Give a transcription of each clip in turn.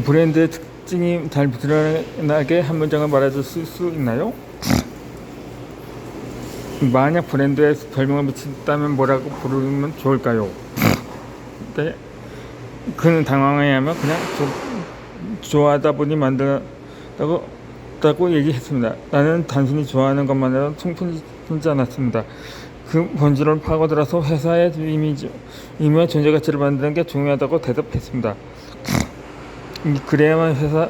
브랜드의 특징이 잘 드러나게 한 문장을 말해줄 수 있나요? 만약 브랜드에 별명을 붙인다면 뭐라고 부르면 좋을까요? 네. 그는 당황해하며 그냥 좋아하다 보니 만들었다고 얘기했습니다. 나는 단순히 좋아하는 것만으로는 충분하지 않았습니다. 그 본질을 파고들어서 회사의 이미와 존재 가치를 만드는 게 중요하다고 대답했습니다. 그래야만 회사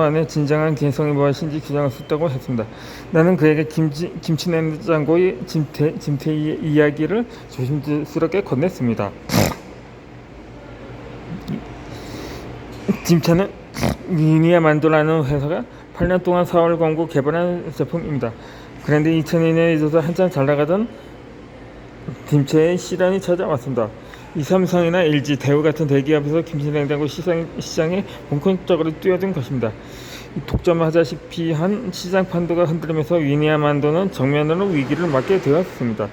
안에 진정한 개성이 무엇인지 규정할 수 있다고 했습니다. 나는 그에게 김치 냉장고의 짐태 이야기를 조심스럽게 건넸습니다. 짐차는 위니아 만도라는 회사가 8년 동안 4월 광고 개발한 제품입니다. 그런데 2002년에 있어서 한참 잘 나가던 김치의 시련이 찾아왔습니다. 이 삼성이나 LG, 대우 같은 대기업에서 김치냉장고 시장에 본격적으로 뛰어든 것입니다. 독점하다시피 한 시장 판도가 흔들리면서 위니아 만도는 정면으로 위기를 맞게 되었습니다.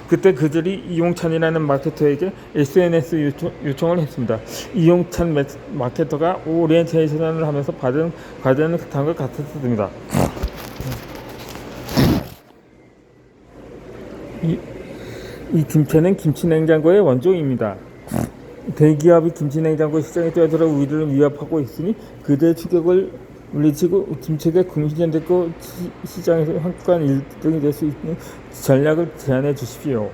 그때 그들이 이용찬이라는 마케터에게 SNS 요청을 했습니다. 이용찬 마케터가 오리엔테이션을 하면서 받은 과제는 다음과 같았습니다. 이 김치는 김치냉장고의 원조입니다. 대기업이 김치냉장고 시장에 뛰어들어 우리를 위협하고 있으니 그들의 추격을 물리치고 김치가 금신전되고 시장에서 한국간 1등이 될 수 있는 전략을 제안해 주십시오.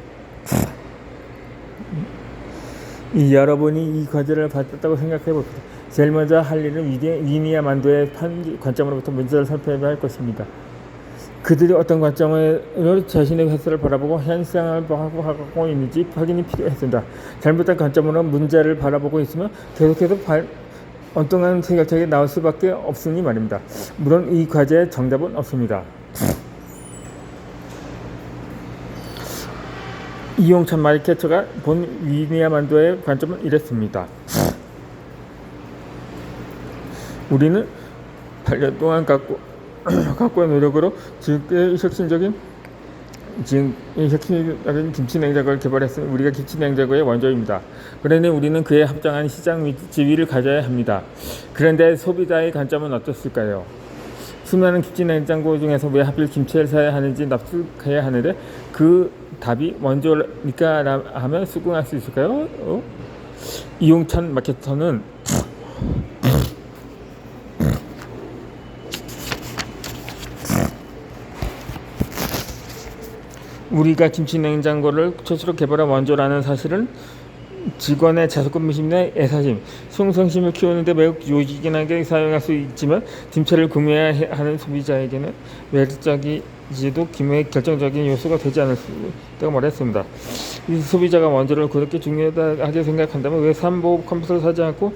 여러분이 이 과제를 받았다고 생각해 봅시다. 제일 먼저 할 일은 위니아 만도의 관점으로부터 문제를 살펴야 할 것입니다. 그들이 어떤 관점으로 자신의 회사를 바라보고 현상을 하고 있는지 확인이 필요했습니다. 잘못된 관점으로 문제를 바라보고 있으면 계속해서 엉뚱한 해결책이 나올 수밖에 없으니 말입니다. 물론 이 과제에 정답은 없습니다. 이용찬 마케터가 본 위니아 만도의 관점은 이랬습니다. 우리는 8년 동안 각고의 노력으로 지금까지 혁신적인 김치 냉장고를 개발했으니 우리가 김치 냉장고의 원조입니다. 그러니 우리는 그에 합당한 시장 지위를 가져야 합니다. 그런데 소비자의 관점은 어떻을까요? 수많은 김치 냉장고 중에서 왜 하필 김치를 사야 하는지 납득해야 하는데 그 답이 원조니까 하면 수긍할 수 있을까요? 이용찬 마케터는 우리가 김치 냉장고를 최초로 개발한 원조라는 사실은 직원의 자숙금심이나 애사심, 충성심을 키우는데 매우 요긴하게 사용할 수 있지만 김치를 구매해야 하는 소비자에게는 매력적이지도 결정적인 요소가 되지 않을 수 있다고 말했습니다. 이 소비자가 원조를 그렇게 중요하게 생각한다면 왜 삼보 컴퓨터를 사지 않고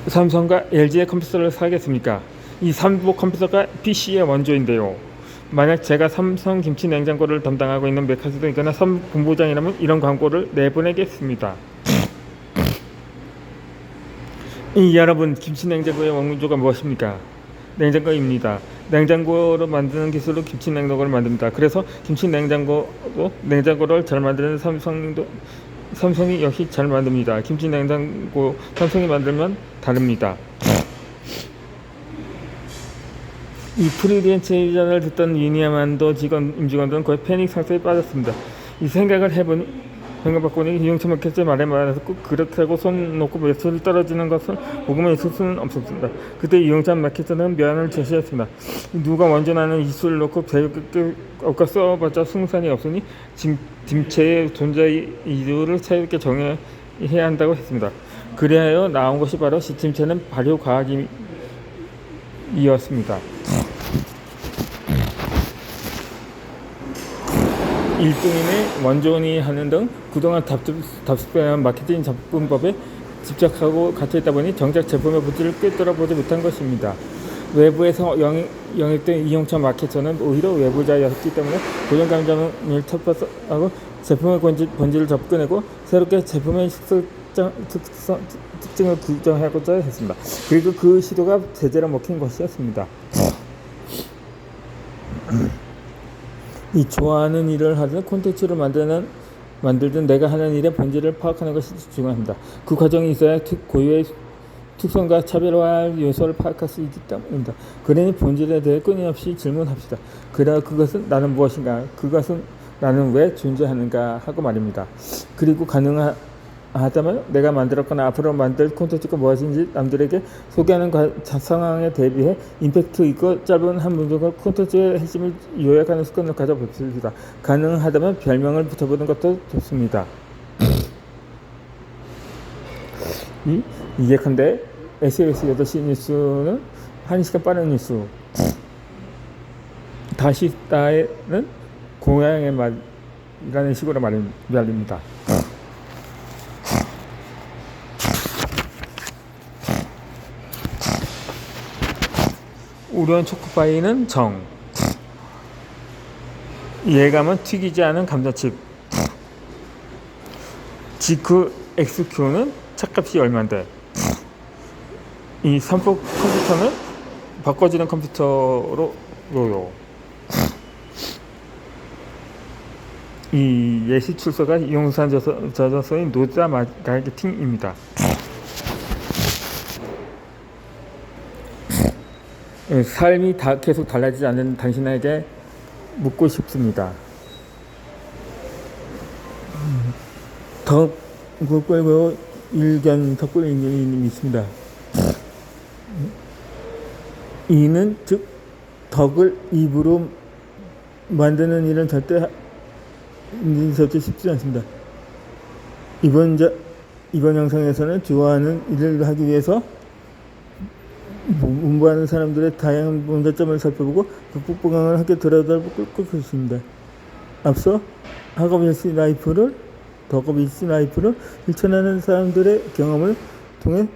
삼성과 LG의 컴퓨터를 사겠습니까? 이 삼보 컴퓨터가 PC의 원조인데요. 만약 제가 삼성 김치 냉장고를 담당하고 있는 메카스도이거나 본부장이라면 이런 광고를 내보내겠습니다. 여러분, 김치 냉장고의 원조가 무엇입니까? 냉장고입니다. 냉장고로 만드는 기술로 김치 냉장고를 만듭니다. 그래서 김치 냉장고를 잘 만드는 삼성이 역시 잘 만듭니다. 김치 냉장고 삼성이 만들면 다릅니다. 이 프리젠테이션을 듣던 위니아 만도 임직원들은 거의 패닉 상태에 빠졌습니다. 이 생각을 바꾸니 이용찬 마케터의 말에 말해서 그렇다고 손 놓고 매출이 떨어지는 것을 보고만 있을 수는 없었습니다. 그때 이용찬 마케터는 면을 제시했습니다. 누가 원전하는 이수를 놓고 대가 써봤자 승산이 없으니 김치의 존재 이유를 새롭게 정해야 한다고 했습니다. 그래야 나온 것이 바로 김치는 발효과학이었습니다. 1등인의 원조원이 하는 등 그동안 답습해온 마케팅 접근법에 집착하고 갇혀있다 보니 정작 제품의 본질을 꿰뚫어보지 못한 것입니다. 외부에서 영입된 이용찬 마케터는 오히려 외부자였기 때문에 고정감정을 첩하고 제품의 본질을 접근하고 새롭게 제품의 특징을 규정하고자 했습니다. 그리고 그 시도가 제대로 먹힌 것이었습니다. 이 좋아하는 일을 하든 콘텐츠를 만들든 내가 하는 일의 본질을 파악하는 것이 중요합니다. 그 과정이 있어야 고유의 특성과 차별화할 요소를 파악할 수 있기 때문입니다. 그러니 본질에 대해 끊임없이 질문합시다. 그것은 나는 무엇인가? 그것은 나는 왜 존재하는가? 하고 말입니다. 그리고 가능하다면 내가 만들었거나 앞으로 만들 콘텐츠가 무엇인지 남들에게 소개하는 상황에 대비해 임팩트 있고 짧은 한 문장으로 콘텐츠의 핵심을 요약하는 습관을 가져봅시다. 가능하다면 별명을 붙여보는 것도 좋습니다. 예컨대 SBS 8시 뉴스는 1시간 빠른 뉴스, 다시 따에는 고향의 말이라는 식으로 말입니다. 우려한 초코파이는 정, 예감은 튀기지 않은 감자칩, GQ XQ는 차값이 얼만데, 이 3포 컴퓨터는 바꿔지는 컴퓨터로요. 이 예시 출처가 용산 저서인 노자 마케팅입니다. 삶이 계속 달라지지 않는 당신에게 묻고 싶습니다. 덕꿀과 일견 덕꿀님이 있습니다. 이는 즉 덕을 입으로 만드는 일은 절대 쉽지 않습니다. 이번 영상에서는 좋아하는 일을 하기 위해서 공부하는 사람들의 다양한 문제점을 살펴보고 극복 방안을 함께 들여다보고 있습니다. 앞서 덕업일시 라이프를 실천하는 사람들의 경험을 통해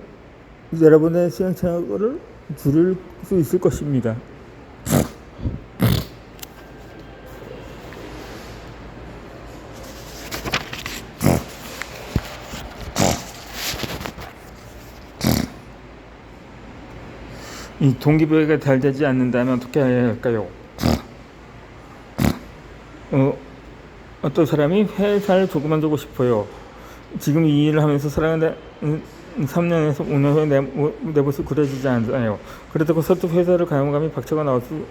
여러분의 시행착오를 줄일 수 있을 것입니다. 이 동기부여가 잘 되지 않는다면 어떻게 해야 할까요? 어떤 사람이 회사를 조그만 두고 싶어요. 지금 이 일을 하면서 사랑하는 3년에서 5년 후에 내 모습 그려지지 않아요. 그렇다고 서툴 회사를 가용감이 박차가 나올 수도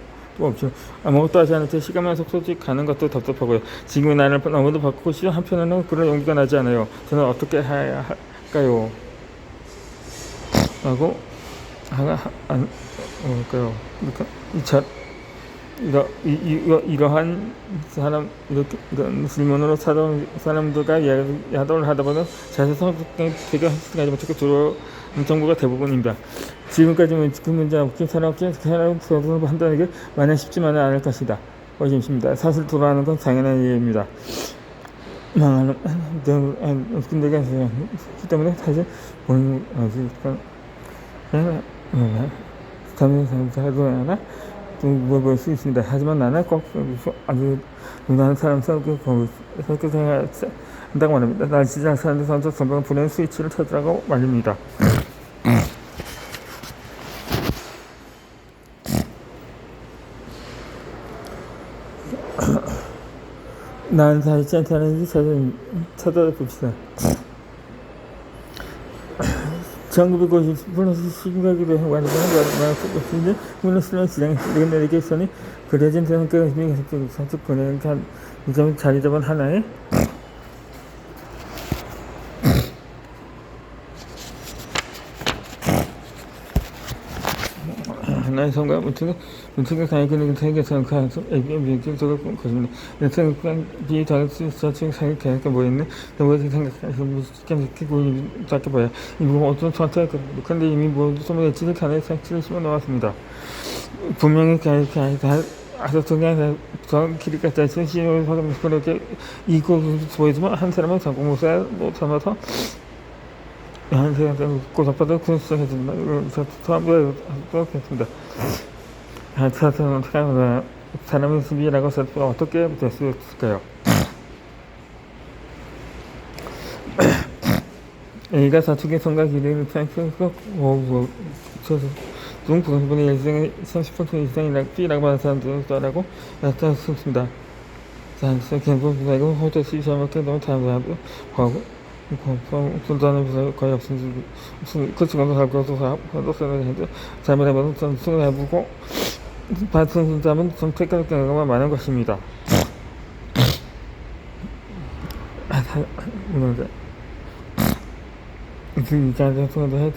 없죠. 아무것도 하지 않을 때 시간만 속속히 가는 것도 답답하고요. 지금의 나를 너무도 바꾸고 싶어 한편으로는 그런 용기가 나지 않아요. 저는 어떻게 해야 할까요? 라고 이러한 이런 질문으로 사람들과 야동을 하다 보면 자세 성격에 되게 하지 못하게 두려운 정보가 대부분입니다. 지금까지 그 문제 없긴 사람 판단하는 게 마냥 쉽지만은 않을 것이다. 것입니다. 사실 돌아가는 건 당연한 일입니다. 망하는 근데가 있기 때문에 사실 본인 하나 볼 수 있습니다. 하지만 나는 꼭 아주 무난한 사람 성격 생각한다고 말합니다. 날 시장 사람들 성적 성공 불행 스위치를 찾으라고 말입니다. 난 사실 않다는지 찾아봅시다. 1950 플러스 12가기로 완전한 플러스는 시장에 내리게 있으니 그려진 성격의 힘이 계속 보내니까 이 점은 자리 잡은 하나의 하나의 성과 문체가 당연히 세계에서는 그 안에서 ABM적을 것입니다. 연습관 비자극적인 사회 계획에 모여있는 너무나 생각하시는 쉽게 보이는 작게 봐요. 이 부분 어떤 저한테 그런데 이미 모두 소문의 간에 상치를 심어 놓았습니다. 분명히 아주 정말 길이가 짧은 시험을 하면 그렇게 이거 보이지만 한 사람은 전공모사에 삼아서 한 사람은 고속받아 군수해줍니다. 그래서 그렇습니다. 사람의 수비라고 써서 어떻게 될 수 있을까요? A가 사축의 성과 기대를 생각해서 부분의 일생의 30% 이상이 B라고 하는 사람들라고 나타났습니다. 자, 개인적으로 호텔 시험을 너무 다양하고 손자는 비서 거의 없으니 그치고도 살고도 써야 해도 잘못해봐도 전승을 해보고 받은 손자면 선택할 경우가 많은 것입니다. 이런데 이자는 손도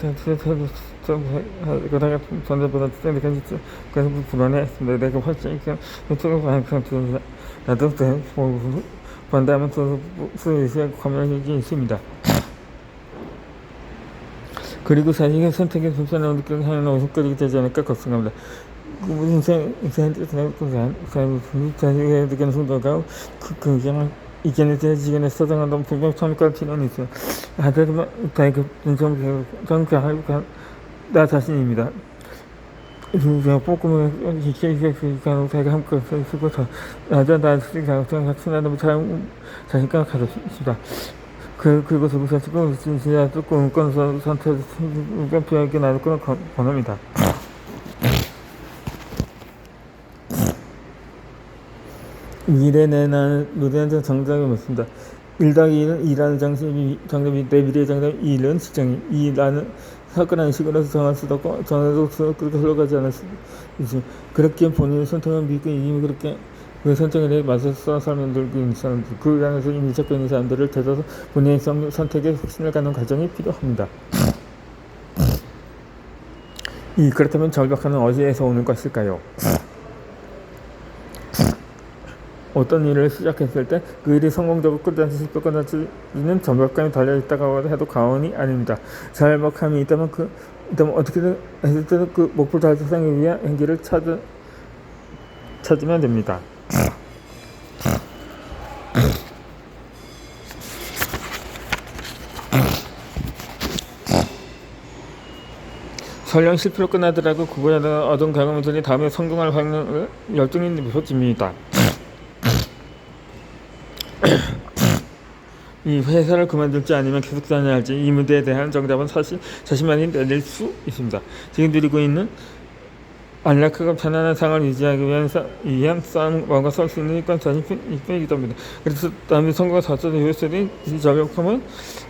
그다가 전자보다 생각하지 그래서 불안해했습니다. 내가 훨씬 손을 많이 나도 반대하면 수의시에 관련이 있습니다. 그리고 자신의 선택에 불편함을 느끼는 하나는 어색거리게 되지 않을까 걱정합니다. 인생한테 자신의 느끼는 순간과 그 의견을 이견에 대해 지견에 서정한다면 분명 참을까 필요는 있어요. 하지만 나 자신입니다. 제가 뽀꾸면 제가 함께 쓰고 나도 친하다면 자신감 가졌습니다. 그것을 무시하시고 진짜 조금 건설 선택 표현하게 나눌 건 권합니다. 미래 내 나는 노래한 정답이 맞습니다. 1-2는 일하는 정답이 내 미래의 정답 1은 실정이 2라는 사건한 식으로 정할 수도 없고 정해도 그렇게 흘러가지 않을 수 있습니다. 그렇게 본인의 선택을 믿고 이미 그렇게 그 선택에 대해 맞서서 설명들고 있는 사람들 그 안에서 이미 잡고 있는 사람들을 되돌아서 본인의 선택에 확신을 갖는 과정이 필요합니다. 그렇다면 절벽하는 어디에서 오는 것일까요? 어떤 일을 시작했을 때 그 일이 성공적으로 끝까지 실패까지는 절벽감이 달려있다고 해도 과언이 아닙니다. 절벽감이 있다면 어떻게든 했을 때는 그 목표 달성하기 위한 행기를 찾으면 됩니다. 설령 실패로 끝나더라도 그거에다가 얻은 경험들이 다음에 성공할 확률을 열정이 높여집니다. 이 회사를 그만둘지 아니면 계속 다녀야 할지 이 문제에 대한 정답은 사실 자신만이 내릴 수 있습니다. 지금 누리고 있는 안락하고 편안한 상황을 유지하기 위한 싸움 뭔가 설 수 있는 건 자신뿐이기 때문입니다. 그래서 다음에 선거가 사전에 효율적인 이 절벽함은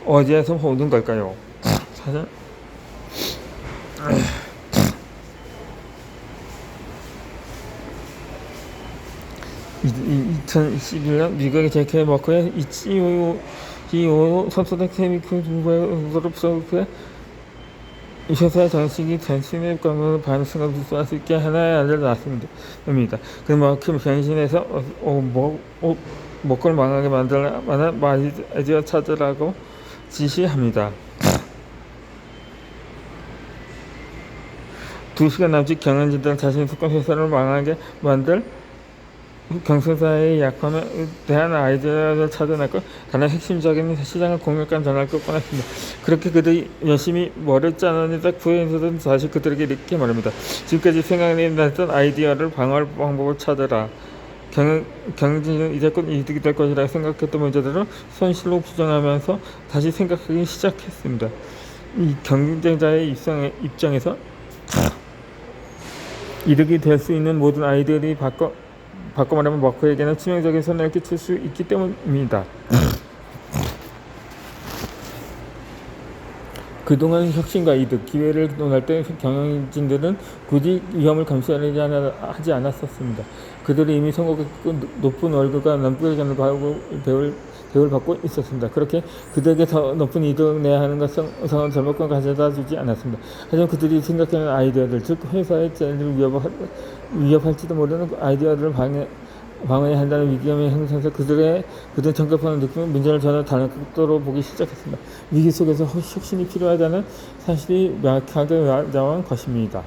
어디에서 오는 걸까요? 사실 2011년 미국의 제케 머커의 CEO 선수들 케미컬 중과의 수업에 회사의 정식이 자신의 관계를 반응을 비수할 수 있게 하나의 안을 낳았습니다. 그만큼 변신해서 먹걸 망하게 만들 만한 아이디어 찾으라고 지시합니다. 2시간 남짓 경영진들 자신의 속한 회사를 망하게 만들 경쟁사의 약함에 대한 아이디어를 찾아냈고 가장 핵심적인 시장을 공략한 전략을 꺼냈습니다. 그렇게 그들이 열심히 뭐를 짜느니 딱 후에서는 다시 그들에게 이렇게 말합니다. 지금까지 생각이 났던 아이디어를 방어할 방법을 찾아라. 경쟁진은 이제껏 이득이 될 것이라 생각했던 문제들을 손실로 부정하면서 다시 생각하기 시작했습니다. 이 경쟁자의 입장에서 이득이 될 수 있는 모든 아이디어들이 바꿔 말하면 머커에게는 치명적인 손해를 끼칠 수 있기 때문입니다. 그동안 혁신과 이득, 기회를 논할 때 경영진들은 굳이 위험을 감수하지 않았었습니다. 그들이 이미 성공했고 높은 월급과 남부의견을 하고 배우를 받고 있었습니다. 그렇게 그들에게 더 높은 이득을 내야 하는 것은 절벽감 가져다 주지 않았습니다. 하지만 그들이 생각하는 아이디어들, 즉 회사의 자리를 위협할지도 모르는 아이디어들을 방어해야 한다는 위기감이 형성해서 그들은 정급하는 느낌은 문제를 전혀 다른 각도로 보기 시작했습니다. 위기 속에서 혁신이 필요하다는 사실이 명확하게 나온 것입니다.